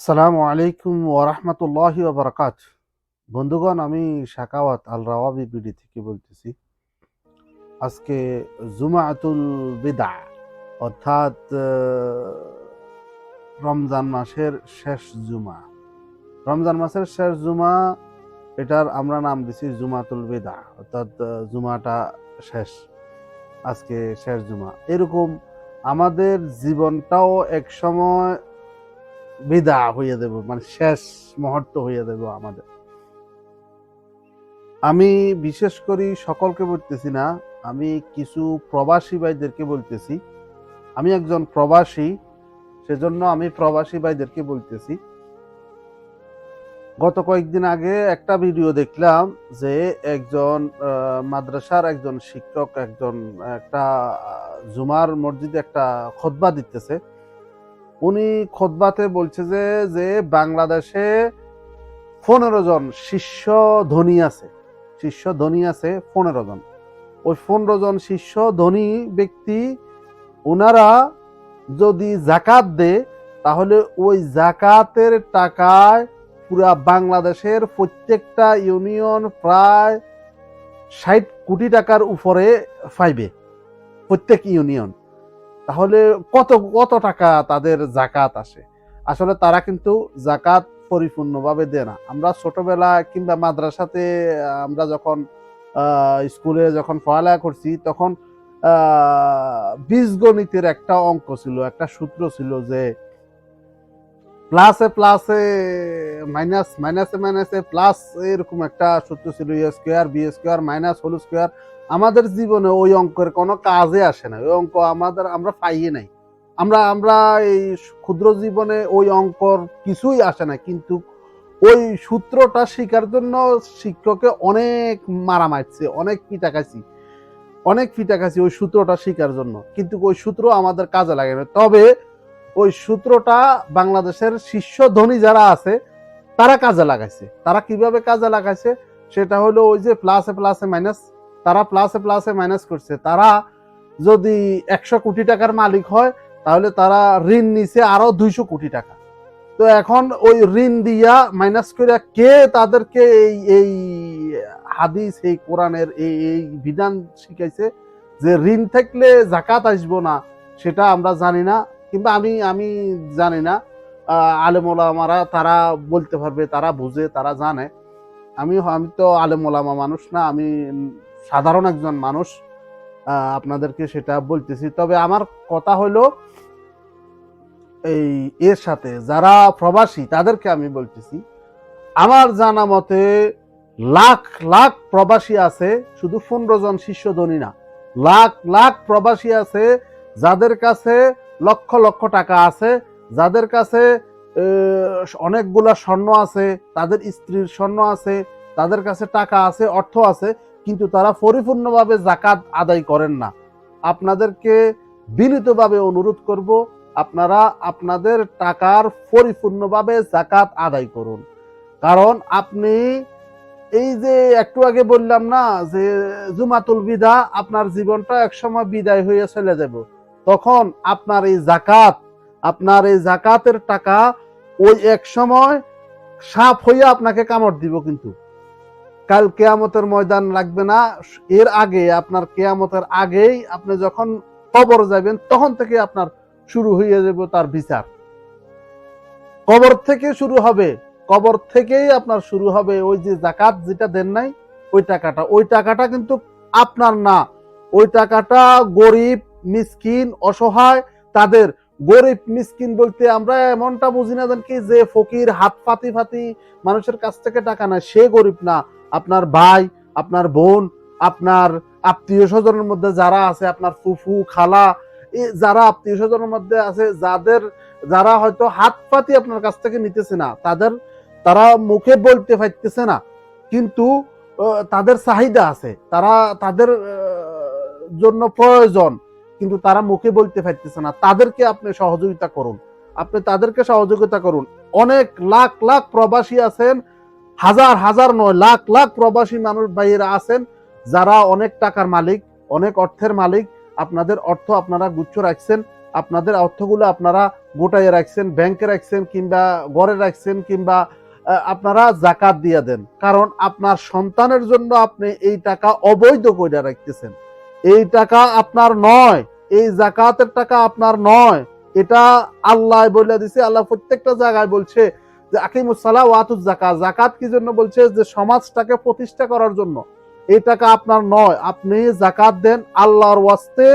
আসসালামু আলাইকুম ওরহমতুল্লাহি ওবরাকাত। বন্ধুগণ, আমি শাকাওয়াত আল রাওয়াবি বিডি থেকে বলতেছি। আজকে জুমাতুল বিদা অর্থাৎ রমজান মাসের শেষ জুমা। রমজান মাসের শেষ জুমা, এটার আমরা নাম দিছি জুমাতুল বিদা, অর্থাৎ জুমাটা শেষ, আজকে শেষ জুমা। এরকম আমাদের জীবনটাও এক সময় বিদা হইয়া দেব, মানে শেষ মুহূর্ত হইয়া দেব আমাদের। আমি বিশেষ করি সকলকে বলতেছি না, আমি কিছু প্রবাসী ভাইদেরকে বলতেছি। আমি একজন প্রবাসী, সেজন্য আমি প্রবাসী ভাইদেরকে বলতেছি। গত কয়েকদিন আগে একটা ভিডিও দেখলাম যে একজন মাদ্রাসার একজন শিক্ষক একটা জুমার মসজিদে একটা খুতবা দিতেছে। উনি খুতবাতে বলছে যে বাংলাদেশে 15 জন শীর্ষ ধনী আছে 15 জন। ওই 15 জন শীর্ষ ধনী ব্যক্তি, ওনারা যদি জাকাত দেয় তাহলে ওই জাকাতের টাকায় পুরা বাংলাদেশের প্রত্যেকটা ইউনিয়ন প্রায় 60 কোটি টাকার উপরে পাইবে, প্রত্যেক ইউনিয়ন। তাহলে কত কত টাকা তাদের জাকাত আসে। আসলে তারা কিন্তু জাকাত পরিপূর্ণভাবে দেয় না। আমরা ছোটবেলা কিংবা মাদ্রাসাতে আমরা যখন স্কুলে যখন পড়ালেখা করছি, তখন বীজগণিতের একটা অঙ্ক ছিল, একটা সূত্র ছিল যে প্লাসে প্লাসে মাইনাস, মাইনাসে মাইনাসে প্লাস, এরকম একটা সূত্র ছিল, A square B square minus whole square. আমাদের জীবনে ওই অঙ্কের কোনো কাজে আসে না, ওই অঙ্ক আমরা পাইয়ে নাই। আমরা আমরা এই ক্ষুদ্র জীবনে ওই অঙ্কর কিছুই আসে না, কিন্তু ওই সূত্রটা শেখার জন্য শিক্ষকে অনেক মারা মারছে, অনেক পিটা খাইছি ওই সূত্রটা শেখার জন্য, কিন্তু ওই সূত্র আমাদের কাজে লাগে না। তবে ওই সূত্রটা বাংলাদেশের শীর্ষ ধনী যারা আছে তারা কাজে লাগাইছে। তারা কিভাবে কাজে লাগাইছে সেটা হলো ওই যে প্লাসে প্লাসে মাইনাস। তারা প্লাসে প্লাসে মাইনাস করছে। তারা যদি 100 কোটি টাকার মালিক হয়, তাহলে তারা ঋণ নিছে আরো 200 কোটি টাকা। তো এখন ওই ঋণ দিয়া মাইনাস করে কে তাদেরকে এই এই হাদিস, এই কোরআনের এই বিধান শিখাইছে যে ঋণ থাকলে জাকাত আসবো না, সেটা আমরা জানি না, কিংবা আমি জানি না। আলেম ওলামারা তারা বলতে পারবে, তারা বুঝে, তারা জানে। আমি তো আলেম ওলামা মানুষ না, আমি সাধারণ একজন মানুষ, আপনাদেরকে সেটা বলতেছি। তবে আমার কথা হলো, এই এর সাথে যারা প্রবাসী তাদেরকে আমি বলতেছি, আমার জানা মতে লাখ লাখ প্রবাসী আছে, শুধু 15 জন শীর্ষ ধনী না, লাখ লাখ প্রবাসী আছে যাদের কাছে লক্ষ লক্ষ টাকা আছে, যাদের কাছে অনেকগুলা স্বর্ণ আছে, তাদের স্ত্রীর স্বর্ণ আছে, তাদের কাছে টাকা আছে, অর্থ আছে, কিন্তু তারা পরিপূর্ণভাবে জাকাত আদায় করেন না। আপনাদেরকে বিনীতভাবে অনুরোধ করব, আপনারা আপনাদের টাকার পরিপূর্ণভাবে জাকাত আদায় করুন। কারণ আপনি এই যে একটু আগে বললাম না যে জুমাতুল বিদা, আপনার জীবনটা একসময় বিদায় হয়ে চলে যাব, তখন আপনার এই জাকাতের টাকা ওই এক সময় সাপ হইয়া আপনাকে কামড় দিব। কিন্তু কাল কেয়ামতের ময়দান লাগবে না, এর আগে, আপনার কেয়ামতের আগেই আপনি যখন কবর যাবেন, তখন থেকে আপনার শুরু হয়ে যাবে তার বিচার। কবর থেকে শুরু হবে, কবর থেকেই আপনার শুরু হবে। ওই যে জাকাত যেটা দেন নাই, ওই টাকাটা কিন্তু আপনার না। ওই টাকাটা গরিব মিসকিন অসহায় তাদের। গরিব মিসকিন বলতে আমরা এমনটা বুঝি না কি যে ফকির হাত ফাতি ফাতি মানুষের কাছ থেকে টাকা নেয়, সে গরিব না। আপনার ভাই, আপনার বোন, আপনার আত্মীয় স্বজনের মধ্যে যারা আছে, আপনার ফুফু খালা, যারা আত্মীয় স্বজনের মধ্যে আছে, যারা হয়তো হাত পাতি আপনার কাছ থেকে নিতেছে না, তারা মুখে বলতে পারতেছে না, কিন্তু তাদের চাহিদা আছে, তাদের জন্য প্রয়োজন, কিন্তু তারা মুখে বলতে পারতেছে না। তাদেরকে আপনি সহযোগিতা করুন। অনেক লাখ লাখ প্রবাসী আছেন, হাজার হাজার নয়, লাখ লাখ প্রবাসী মানুষ ভাইয়েরা আছেন যারা অনেক টাকার মালিক, অনেক অর্থের মালিক। আপনাদের অর্থ আপনারা গুচ্ছ রাখছেন, আপনাদের অর্থগুলো আপনারা গোটায় রাখছেন, ব্যাংকে রাখছেন, কিংবা ঘরে রাখছেন, কিংবা আপনারা জাকাত দিয়ে দেন। কারণ আপনার সন্তানের জন্য আপনি এই টাকা অবৈধ কইরা রাখতেছেন। এই টাকা আপনার নয়, এই জাকাতের টাকা আপনার নয়। এটা আল্লাহ বলে দিছে। আল্লাহ প্রত্যেকটা জায়গায় বলছে যে আকিমুস সালাহ ওয়া আতুজ যাকাত। জাকাত কি জন্য বলছে? যে সমাজটাকে প্রতিষ্ঠা করার জন্য। এই টাকা আপনার নয়, আপনি জাকাত দেন আল্লাহর ওয়াস্তে।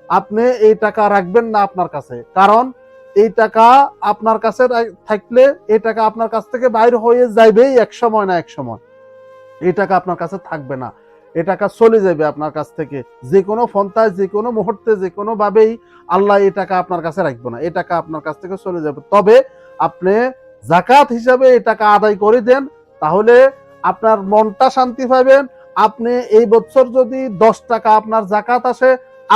আপনি এই টাকা রাখবেন না আপনার কাছে, কারণ এই টাকা আপনার কাছে থাকলে এই টাকা আপনার কাছ থেকে বাইর হয়ে যাবেই এক সময় না এক সময়। এই টাকা আপনার কাছে থাকবে না, এ টাকা চলে যাবে আপনার কাছ থেকে যে কোনো পন্থায়, যে কোনো মুহূর্তে, যে কোনো ভাবেই আল্লাহ এই টাকা আপনার কাছে রাখবে না, এই টাকা আপনার কাছ থেকে চলে যাবে। তবে আপনি জাকাত হিসাবে এই টাকা আদায় করে দেন, তাহলে আপনার মনটা শান্তি পাবেন। আপনি এই বছর যদি 10 টাকা আপনার জাকাত আসে,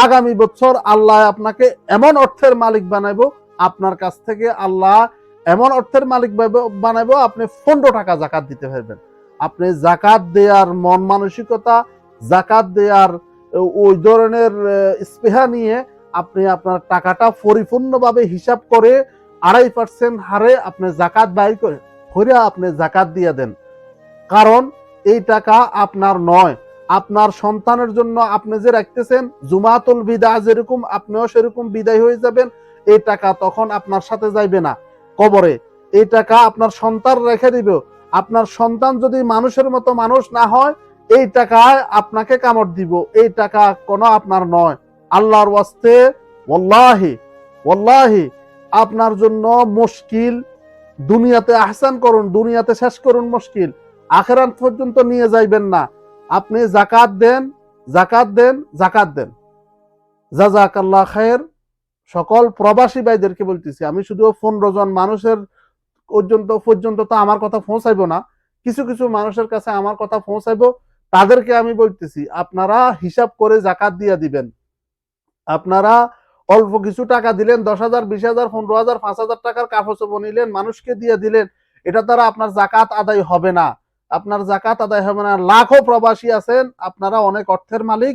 আগামী বছর আল্লাহ আপনাকে এমন অর্থের মালিক বানাইবো, আপনার কাছ থেকে আল্লাহ এমন অর্থের মালিক বানাইবো, আপনি 15 টাকা জাকাত দিতে পারবেন। আপনি জাকাত দেওয়ার মন মানসিকতা, জাকাত দেওয়ার ওই ধরনের স্পৃহা নিয়ে আপনি আপনার টাকাটা পরিপূর্ণভাবে হিসাব করে 2.5% হারে আপনি জাকাত বাইর করে আপনি জাকাত দিয়ে দেন। কারণ এই টাকা আপনার নয়, আপনার সন্তানের জন্য আপনি যে রাখতেছেন, জুমাতুল বিদা যেরকম আপনিও সেরকম বিদায় হয়ে যাবেন। এই টাকা তখন আপনার সাথে যাইবে না কবরে, এই টাকা আপনার সন্তান রেখে দিবে। আপনার সন্তান যদি মানুষের মতো মানুষ না হয়, এই টাকায় আপনাকে কামড় দিব। এই টাকা কোনো আপনার নয়। আল্লাহর ওয়াস্তে ওয়াল্লাহি ওয়াল্লাহি আপনার জন্য মুশকিল। দুনিয়াতে আহসান করুন, দুনিয়াতে শেষ করুন মুশকিল, আখিরাত পর্যন্ত নিয়ে যাইবেন না। আপনি জাকাত দেন, জাকাত দেন, জাকাত দেন। জাযাকাল্লাহ খায়ের। সকল প্রবাসী ভাইদেরকে বলতেছি, আমি শুধু 15 জন মানুষের পর্যন্ত তো আমার কথা পৌঁছাইবো না, কিছু কিছু মানুষের কাছে আমার কথা পৌঁছাইবো। তাদেরকে আমি বলতেছি, আপনারা হিসাব করে জাকাত দিয়ে দিবেন। আপনারা অল্প কিছু টাকা দিলেন, 10,000, 20,000, 15,000, 5,000 টাকার কাপড় চোপড় নিলেন, মানুষকে দিয়ে দিলেন, এটা দ্বারা আপনার জাকাত আদায় হবে না। আপনার জাকাত আদায় হবে না। লাখো প্রবাসী আছেন, আপনারা অনেক অর্থের মালিক,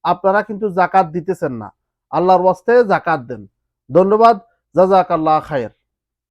আপনারা কিন্তু জাকাত দিতেছেন না। আল্লাহর ওয়াস্তে জাকাত দেন। ধন্যবাদ। জাযাকাল্লাহ খায়ের।